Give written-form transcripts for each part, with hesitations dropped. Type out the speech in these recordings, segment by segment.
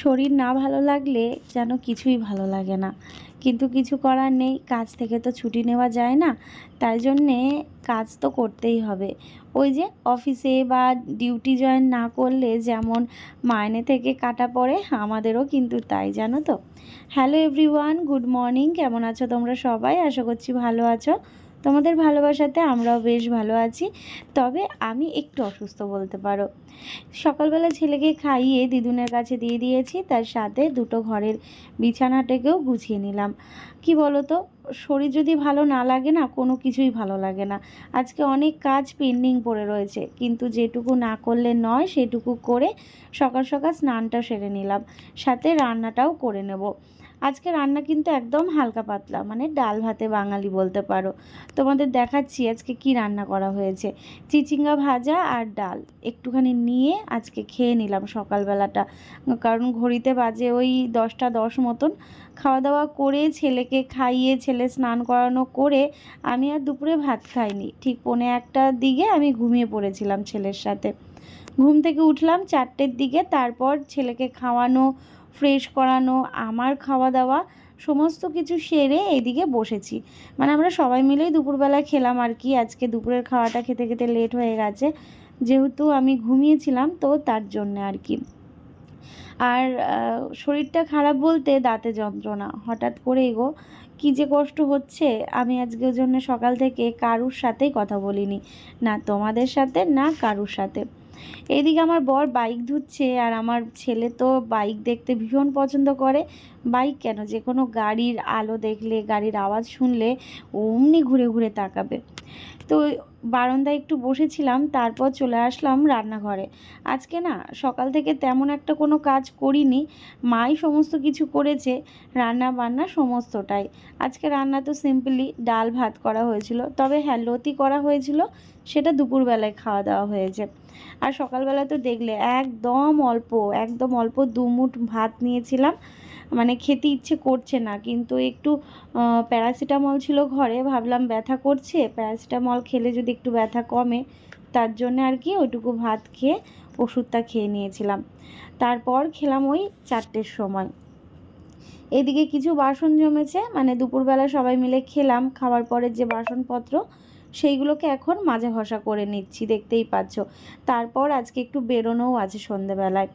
শরীর না ভালো লাগলে যেন কিছুই ভালো লাগে না, কিন্তু কিছু করার নেই, কাজ থেকে তো ছুটি নেওয়া যায় না। তাই জন্যে কাজ তো করতেই হবে। ওই যে অফিসে বা ডিউটি জয়েন না করলে যেমন মাইনে থেকে কাটা পড়ে, আমাদেরও কিন্তু তাই, জানো তো। Hello everyone, good morning. কেমন আছো তোমরা সবাই? আশা করছি ভালো আছো। তোমাদের ভালোবাসাতে আমরাও বেশ ভালো আছি। তবে আমি একটু অসুস্থ বলতে পারো। সকালবেলা ছেলেকে খাইয়ে দিদুনের কাছে দিয়ে দিয়েছি, তার সাথে দুটো ঘরের বিছানাটাকেও গুছিয়ে নিলাম। কি বলো তো, শরীর যদি ভালো না লাগে না, কোনো কিছুই ভালো লাগে না। আজকে অনেক কাজ পেন্ডিং পড়ে রয়েছে, কিন্তু যেটুকু না করলে নয় সেটুকু করে সকাল সকাল স্নানটা সেরে নিলাম, সাথে রান্নাটাও করে নেব। আজকে রান্না কিন্তু একদম হালকা পাতলা, মানে ডাল ভাতে বাঙালি বলতে পারো। তোমাদের দেখাচ্ছি আজকে কি রান্না করা হয়েছে। চিচিঙ্গা ভাজা আর ডাল একটুখানি নিয়ে আজকে খেয়ে নিলাম সকালবেলাটা, কারণ ঘড়িতে বাজে ওই 10টা 10 মতন। খাওয়া দাওয়া করে ছেলেকে খাইয়ে, ছেলে স্নান করানো করে আমি আর দুপুরে ভাত খাইনি। ঠিক 1:45টার দিকে আমি ঘুমিয়ে পড়েছিলাম ছেলের সাথে। ঘুম থেকে উঠলাম 4টের দিকে, তারপর ছেলেকে খাওয়ানো, ফ্রেশ করানো, আমার খাওয়া দাওয়া সমস্ত কিছু সেরে এদিকে বসেছি। মানে আমরা সবাই মিলেই দুপুরবেলা খেলাম আর কি। আজকে দুপুরের খাওয়াটা খেতে খেতে লেট হয়ে গেছে, যেহেতু আমি ঘুমিয়েছিলাম তো তার জন্য আর কি। আর শরীরটা খারাপ বলতে দাঁতে যন্ত্রণা হঠাৎ করেই গো, কী যে কষ্ট হচ্ছে। আমি আজকের জন্য সকাল থেকে কারুর সাথেই কথা বলিনি, না তোমাদের সাথে না কারুর সাথে। এইদিকে আমার বর বাইক ধুচ্ছে, আর আমার ছেলে তো বাইক দেখতে ভীষণ পছন্দ করে। বাইক কেন, যে কোনো গাড়ির আলো দেখলে, গাড়ির আওয়াজ শুনলে অমনি ঘুরে ঘুরে তাকাবে। তো বারান্দায় একটু বসেছিলাম, তারপর চলে আসলাম রান্নাঘরে। আজকে না সকাল থেকে তেমন একটা কোনো কাজ করিনি, মাই সমস্ত কিছু করেছে, রান্না বান্না সমস্তটাই। আজকে রান্না তো সিম্পলি ডাল ভাত করা হয়েছিল, তবে হ্যাঁ লতি করা হয়েছিল, সেটা দুপুরবেলায় খাওয়া দাওয়া হয়েছে। আর সকালবেলা তো দেখলে একদম অল্প 2 মুঠ ভাত নিয়েছিলাম। মানে খেতে ইচ্ছে করছে না, কিন্তু একটু প্যারাসিটামল ছিল ঘরে, ভাবলাম ব্যথা করছে, প্যারাসিটামল খেলে যদি একটু ব্যথা কমে, তার জন্য আর কি ওইটুকু ভাত খেয়ে ওষুধটা খেয়ে নিয়েছিলাম। তারপর খেলাম ওই 4টের সময়। এদিকে কিছু বাসন জমেছে, মানে দুপুরবেলা সবাই মিলে খেলাম, খাওয়ার পরে যে বাসনপত্র সেইগুলোকে এখন মাজা ঘষা করে নিচ্ছি, দেখতেই পাচ্ছ। তারপর আজকে একটু বেরোনোও আছে সন্ধেবেলায়।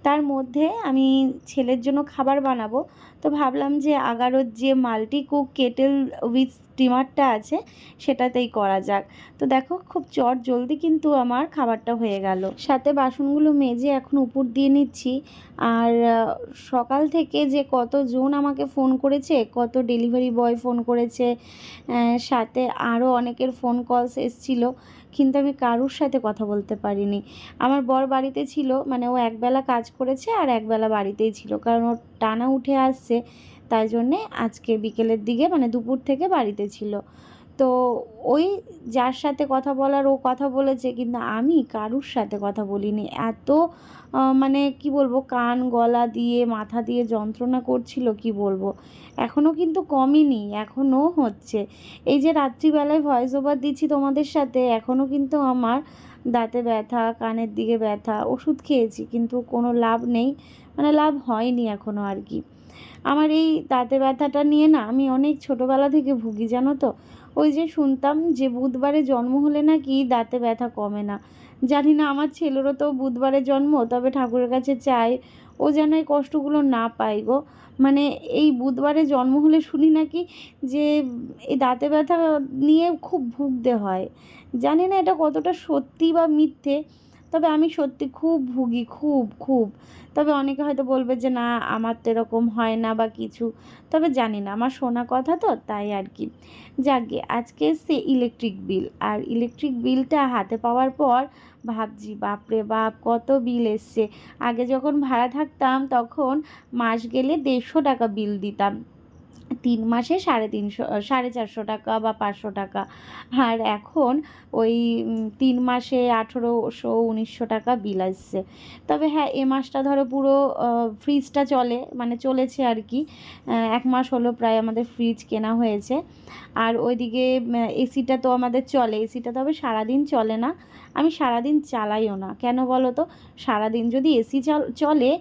তার মধ্যে আমি ছেলের জন্য খাবার বানাবো, তো ভাবলাম যে আগারোর যে মাল্টি কুক কেটেল উইথ স্টিমারটা আছে সেটাতেই করা যাক। তো দেখো খুব জলদি কিন্তু আমার খাবারটা হয়ে গেল। সাথে বাসনগুলো মেজে এখন উপর দিয়ে নিচ্ছি। আর সকাল থেকে যে কতজন আমাকে ফোন করেছে, কত ডেলিভারি বয় ফোন করেছে, সাথে আরও অনেকের ফোন কলস এসেছিলো, কিন্তু আমি কারুর সাথে কথা বলতে পারিনি। আমার বর বাড়িতে ছিল, মানে ও একবেলা কাজ করেছে আর একবেলা বাড়িতেই ছিল, কারণ ও টানা উঠে আসছে, তাই জন্যে আজকে বিকেলের দিকে মানে দুপুর থেকে বাড়িতে ছিল। তো ওই যার সাথে কথা বলার ও কথা বলেছে, কিন্তু আমি কারুর সাথে কথা বলিনি। এত মানে কি বলবো, কান গলা দিয়ে মাথা দিয়ে যন্ত্রণা করছিল, কি বলবো। এখনও কিন্তু কমেনি, এখনও হচ্ছে। এই যে রাত্রিবেলায় ভয়েস ওভার দিচ্ছি তোমাদের সাথে, এখনও কিন্তু আমার দাঁতে ব্যথা, কানের দিকে ব্যথা, ওষুধ খেয়েছি কিন্তু কোনো লাভ নেই, মানে লাভ হয়নি এখনও আর কি। আমার এই দাঁতে ব্যথাটা নিয়ে না আমি অনেক ছোটোবেলা থেকে ভুগি, জানো তো। ওই যে শুনতাম যে বুধবারে জন্ম হলে নাকি দাঁতে ব্যথা কমে না। জানি না, আমার ছেলেরও তো বুধবারে জন্ম, তবে ঠাকুরের কাছে চাই ও যেন এই কষ্টগুলো না পায় গো। মানে এই বুধবারে জন্ম হলে শুনি নাকি যে এই দাঁতে ব্যথা নিয়ে খুব ভুগতে হয়। জানি না এটা কতটা সত্যি বা মিথ্যে, তবে আমি সত্যি খুব ভুগি, খুব খুব। তবে অনেকে হয়তো বলবে যে না আমার তো এরকম হয় না বা কিছু, তবে জানি না, আমার শোনা কথা তো তাই আর কি। যাকগে, আজকে এসছে ইলেকট্রিক বিল, আর ইলেকট্রিক বিলটা হাতে পাওয়ার পর ভাবছি বাপরে বাপ কত বিল এসছে। আগে যখন ভাড়া থাকতাম তখন মাস গেলে 150 টাকা বিল দিতাম, 3 মাসে 450 টাকা বা 500 টাকা। আর এখন ওই 3 মাসে 1800-1900 টাকা বিল আসছে। তবে হ্যাঁ, এ মাসটা ধরো পুরো ফ্রিজটা চলে, মানে চলেছে আর কি। 1 মাস হলো প্রায় আমাদের ফ্রিজ কেনা হয়েছে। আর ওইদিকে এসিটা তো আমাদের চলে, এসিটা তবে সারাদিন চলে না, আমি সারাদিন চালাইও না। কেন বলো তো, সারাদিন যদি এসি চলে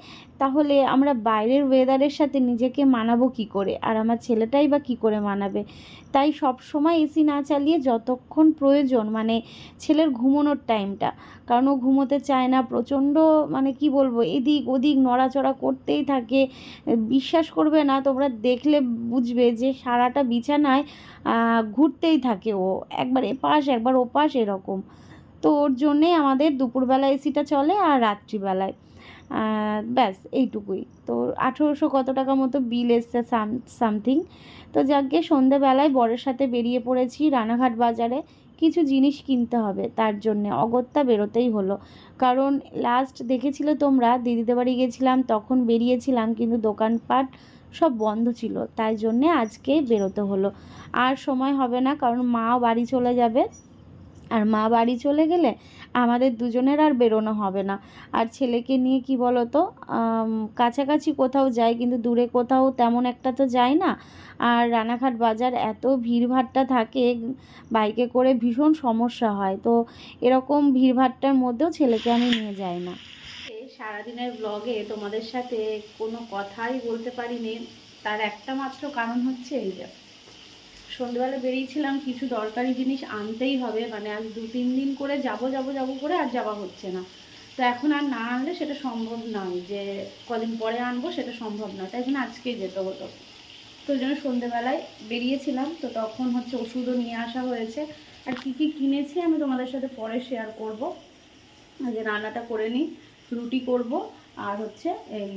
তাহলে আমরা বাইরের ওয়েদারের সাথে নিজেকে মানাবো কি করে, আর আমার ছেলেটাই বা কি করে মানাবে। তাই সব সময় এসি না চালিয়ে যতক্ষণ প্রয়োজন, মানে ছেলের ঘুমোনোর টাইমটা, কারণ ও ঘুমোতে চায় না, প্রচণ্ড মানে কি বলবো, এদিক ওদিক নড়াচড়া করতেই থাকে। বিশ্বাস করবে না, তোমরা দেখলে বুঝবে যে সারাটা বিছানায় ঘুরতেই থাকে ও, একবার এপাশ একবার ওপাশ এরকম। তো ওর জন্যেই আমাদের দুপুরবেলা এসিটা চলে আর রাত্রিবেলায়, ব্যাস এইটুকুই। তো 1800 কত টাকা মতো বিল এসছে সামথিং। তো যাকে সন্ধেবেলায় বরের সাথে বেরিয়ে পড়েছি রানাঘাট বাজারে, কিছু জিনিস কিনতে হবে, তার জন্যে অগত্যা বেরোতেই হলো। কারণ লাস্ট দেখেছিলে তোমরা, দিদিদের বাড়ি গেছিলাম তখন বেরিয়েছিলাম, কিন্তু দোকানপাট সব বন্ধ ছিল, তাই জন্যে আজকে বেরোতে হলো। আর সময় হবে না, কারণ মাও বাড়ি চলে যাবে, আর মা বাড়ি চলে গেলে আমাদের দুজনের আর বেরোনো হবে না। আর ছেলেকে নিয়ে কি বলো তো, কাছাকাছি কোথাও যাই, কিন্তু দূরে কোথাও তেমন একটা তো যায় না। আর রানাঘাট বাজার এত ভিড়ভাট্টা থাকে, বাইকে করে ভীষণ সমস্যা হয়, তো এরকম ভিড়ভাট্টার মধ্যেও ছেলেকে আমি নিয়ে যাই না। সারাদিনের ব্লগে তোমাদের সাথে কোনো কথাই বলতে পারিনি, তার একটা মাত্র কারণ হচ্ছে এই যে সন্ধ্যেবেলা বেরিয়েছিলাম, কিছু দরকারি জিনিস আনতেই হবে, মানে আজ 2-3 দিন করে যাব করে আর যাওয়া হচ্ছে না। তো এখন আর না আনলে সেটা সম্ভব নয়, যে কদিন পরে আনবো সেটা সম্ভব নয়, তাই জন্য আজকেই যেতে হতো। তো ওই জন্য সন্ধ্যেবেলায় বেরিয়েছিলাম, তো তখন হচ্ছে ওষুধও নিয়ে আসা হয়েছে। আর কী কী কিনেছি আমি তোমাদের সাথে পরে শেয়ার করব। যে রান্নাটা করে নিই, রুটি করব, আর হচ্ছে এই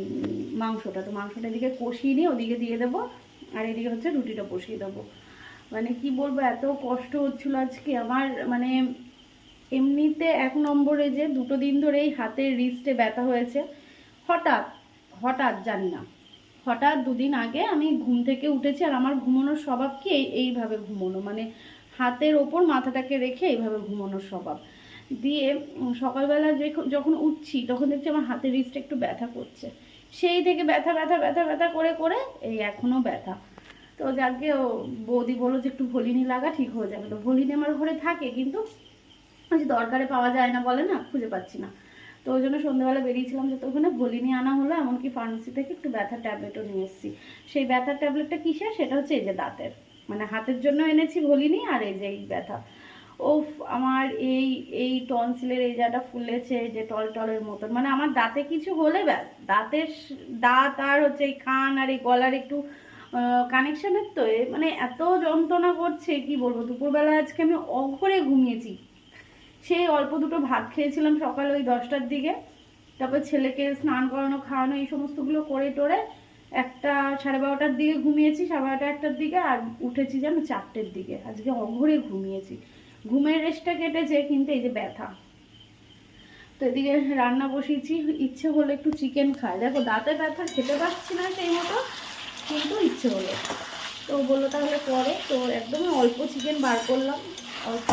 মাংসটা, তো মাংসটা এদিকে কষিয়ে নিয়ে ওদিকে দিয়ে দেবো, আর এদিকে হচ্ছে রুটিটা বসিয়ে দেবো। মানে কি বলবো, এত কষ্ট হচ্ছিল আজকে আমার, মানে এমনিতে 1 নম্বরে যে 2 দিন ধরে এই হাতের রিস্টে ব্যথা হয়েছে, হঠাৎ হঠাৎ জানি না, হঠাৎ 2 দিন আগে আমি ঘুম থেকে উঠেছি, আর আমার ঘুমানোর স্বভাব কি এইভাবে ঘুমোনো, মানে হাতের ওপর মাথাটাকে রেখে এইভাবে ঘুমানোর স্বভাব। দিয়ে সকালবেলা যখন উঠছি তখন দেখছি আমার হাতের রিস্টে একটু ব্যথা করছে, সেই থেকে ব্যথা ব্যথা ব্যথা ব্যথা করে করে এই এখনও ব্যথা। তো যাকে বৌদি বললো যে একটু ভলিনি লাগা, ঠিক হয়ে যাবে। তো ভলিনি আমার ঘরে থাকে, কিন্তু দরকারে পাওয়া যায় না, বলে না, খুঁজে পাচ্ছি না। তো ওই জন্য সন্ধ্যাবেলা বেরিয়েছিলাম, যে তো ওখানে ভলিনি আনা হলো, এমনকি ফার্মেসি থেকে একটু ব্যথার ট্যাবলেটও নিয়ে এসেছি। সেই ব্যথার ট্যাবলেটটা কিসের, সেটা হচ্ছে এই যে দাঁতের, মানে হাতের জন্য এনেছি ভলিনি, আর এই যে এই ব্যথা। ওফ, আমার এই এই টনসিলের এই জায়গাটা ফুলেছে, যে টলের মতন, মানে আমার দাঁতে কিছু হলে ব্যাস, দাঁত আর হচ্ছে এই কান আর এই গলার একটু কানেকশানের, তো মানে এত যন্ত্রণা করছে কি বলবো। দুপুরবেলা আজকে আমি অঘরে ঘুমিয়েছি, সেই অল্প দুটো ভাত খেয়েছিলাম সকালে ওই 10টার দিকে, তারপর ছেলেকে স্নান করানো খাওয়ানো এই সমস্তগুলো করে টোরে 1টা 12:30টার দিকে ঘুমিয়েছি, 12:30-1টার দিকে, আর উঠেছি যেন 4টের দিকে। আজকে অঘরে ঘুমিয়েছি, ঘুমের রেস্টটা কেটেছে, কিন্তু এই যে ব্যথা। তো এদিকে রান্না বসিয়েছি, ইচ্ছে হলো একটু চিকেন খাই, দেখো দাঁতে ব্যথা, খেতে পারছি না সেই মতো, কিন্তু ইচ্ছে হলো। তো বললো তাহলে পরে, তো একদমই অল্প চিকেন বার করলাম, অল্প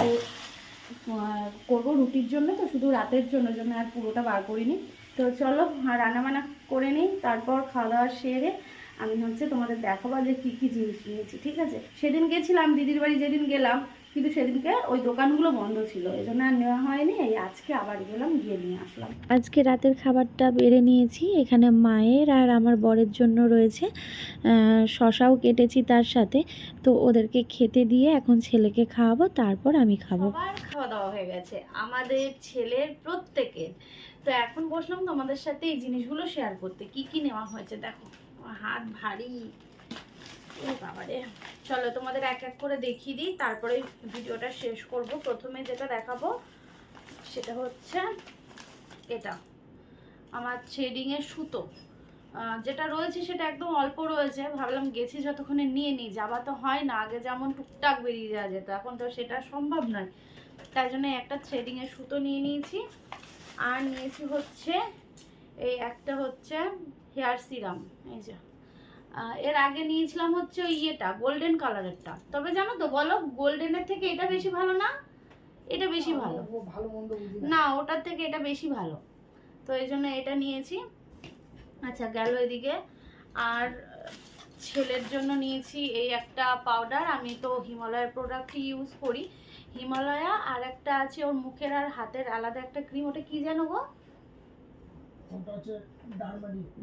করবো রুটির জন্য, তো শুধু রাতের জন্য আর পুরোটা বার করিনি। তো চলো রান্নাবান্না করে নিই, তারপর খাওয়া দাওয়া সেরে আমি হচ্ছে তোমাদের দেখাবো যে কী কী জিনিস নিয়েছি, ঠিক আছে। সেদিন গেছিলাম দিদির বাড়ি, যেদিন গেলাম, কিন্তু সেদিনকে ওই দোকানগুলো বন্ধ ছিল, এই জন্য আর নেওয়া হয়নি। এই আজকে আবার গেলাম, গিয়ে নিয়ে আসলাম। আজকে রাতের খাবারটা বেড়ে নিয়েছি, এখানে মায়ের আর আমার বরের জন্য রয়েছে, শশাও কেটেছি তার সাথে। তো ওদেরকে খেতে দিয়ে এখন ছেলেকে খাওয়াবো, তারপর আমি খাবো। সবার খাওয়া দাওয়া হয়ে গেছে, আমাদের ছেলের প্রত্যেকের। তো এখন বসলাম তোমাদের সাথে এই জিনিসগুলো শেয়ার করতে, কি কি নেওয়া হয়েছে। দেখো হাত ভারী, বাবারে। চলো তোমাদের এক এক করে দেখিয়ে দিই, তারপরে ভিডিওটা শেষ করব। প্রথমে যেটা দেখাবো সেটা হচ্ছে এটা, আমার থ্রেডিংয়ের সুতো। যেটা রয়েছে সেটা একদম অল্প রয়েছে, ভাবলাম গেছি যতক্ষণে নিয়ে নিই, যাওয়া তো হয় না, আগে যেমন টুকটাক বেরিয়ে যাওয়া যেত, এখন তো সেটা সম্ভব নয়, তাই জন্য একটা থ্রেডিংয়ের সুতো নিয়ে নিয়েছি। আর নিয়েছি হচ্ছে এই একটা হচ্ছে হেয়ার সিরাম, এই যে এর আগে নিয়েছিলাম হচ্ছে ওই ইয়েটা গোল্ডেন কালারেরটা, তবে জানো তো বলো গোল্ডেনের থেকে এটা বেশি ভালো না এটা বেশি ভালো না, ওটার থেকে এটা বেশি ভালো, তো এই জন্য এটা নিয়েছি। আচ্ছা গেল এদিকে। আর ছেলের জন্য নিয়েছি এই একটা পাউডার, আমি তো হিমালয়ের প্রোডাক্টই ইউজ করি, হিমালয়া। আর একটা আছে ওর মুখের আর হাতের আলাদা একটা ক্রিম, ওটা কি জানো গো,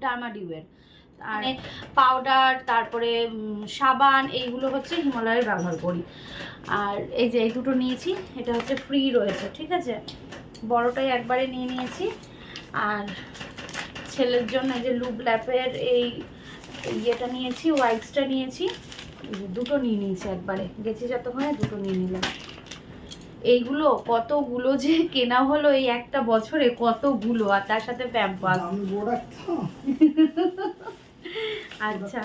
ডার্মাডিউয়ের। আর পাউডার, তারপরে সাবান, এইগুলো হচ্ছে হিমালয়ের ব্যবহার করি। আর এই যে এই দুটো নিয়েছি, এটা হচ্ছে ফ্রি রয়েছে, ঠিক আছে, বড়টাই একবারে নিয়ে নিয়েছি। আর ছেলের জন্য যে লুব ল্যাপের এই ইয়েটা নিয়েছি, ওয়াইপসটা নিয়েছি, দুটো নিয়ে নিয়েছি একবারে, গেছি যতক্ষণে দুটো নিয়ে নিলাম। এইগুলো কতগুলো যে কেনা হলো এই একটা বছরে, কতগুলো, আর তার সাথে প্যাম্পাস। আচ্ছা,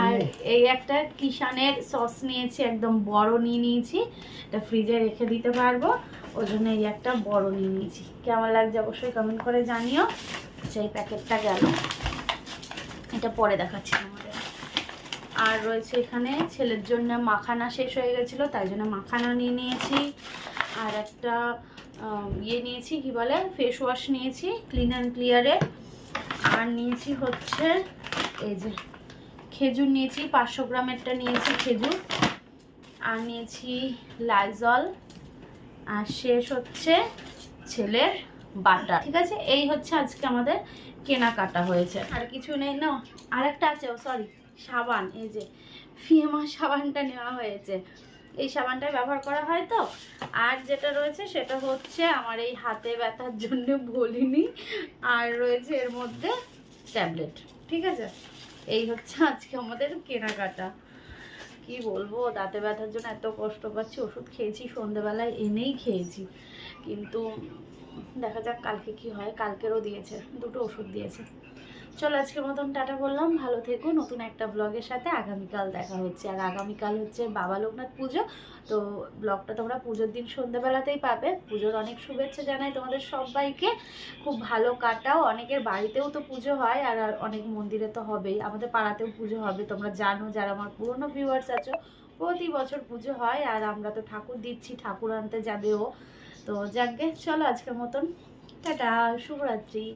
আর এই একটা কিষানের সস নিয়েছি, একদম বড় নিয়ে নিয়েছি, এটা ফ্রিজে রেখে দিতে পারবো, ওই জন্য এই একটা বড় নিয়ে নিয়েছি। কেমন লাগছে অবশ্যই কমেন্ট করে জানিও। সেই প্যাকেটটা গেল, এটা পরে দেখাচ্ছি আমাদের। আর রয়েছে এখানে ছেলের জন্য মাখানা শেষ হয়ে গেছিলো, তাই জন্য মাখানা নিয়ে নিয়েছি। আর একটা ইয়ে নিয়েছি, কি বলে, ফেস ওয়াশ নিয়েছি ক্লিন অ্যান্ড ক্লিয়ারের। আর নিয়েছি হচ্ছে এই যে খেজুর নিয়েছি, 500 গ্রামেরটা নিয়েছি খেজুর। আর নিয়েছি লাইজল। আর শেষ হচ্ছে ছেলের বাটার। ঠিক আছে, এই হচ্ছে আজকে আমাদের কেনাকাটা হয়েছে, আর কিছু নেই না। আর একটা আছে, ও সরি, সাবান, এই যে ফিয়েমা সাবানটা নেওয়া হয়েছে, এই সাবানটাই ব্যবহার করা হয় তো। আর যেটা রয়েছে সেটা হচ্ছে আমার এই হাতে ব্যথার জন্য বলিনি, আর রয়েছে এর মধ্যে ট্যাবলেট। ঠিক আছে, এই হচ্ছে আজকে আমাদের কেনাকাটা। কি বলবো, দাঁতে ব্যথার জন্য এত কষ্ট পাচ্ছি, ওষুধ খেয়েছি সন্ধেবেলায় এনেই খেয়েছি, কিন্তু দেখা যাক কালকে কি হয়। কালকেরও দিয়েছে, দুটো ওষুধ দিয়েছে। চলো আজকের মতন টাটা বললাম, ভালো থেকো। নতুন একটা ব্লগের সাথে আগামীকাল দেখা হচ্ছে। আর আগামীকাল হচ্ছে বাবা লোকনাথ পুজো, তো ব্লগটা তোমরা পুজোর দিন সন্ধ্যাবেলাতেই পাবে। পুজোর অনেক শুভেচ্ছা জানাই তোমাদের সবাইকে, খুব ভালো কাটাও। অনেকের বাড়িতেও তো পুজো হয়, আর অনেক মন্দিরে তো হবেই, আমাদের পাড়াতেও পুজো হবে। তোমরা জানো, যারা আমার পুরনো ভিউয়ার্স আছো, প্রতি বছর পুজো হয়, আর আমরা তো ঠাকুর দিচ্ছি, ঠাকুর আনতে যাবেও। তো যাকগে, চলো আজকের মতন টাটা, শুভরাত্রি।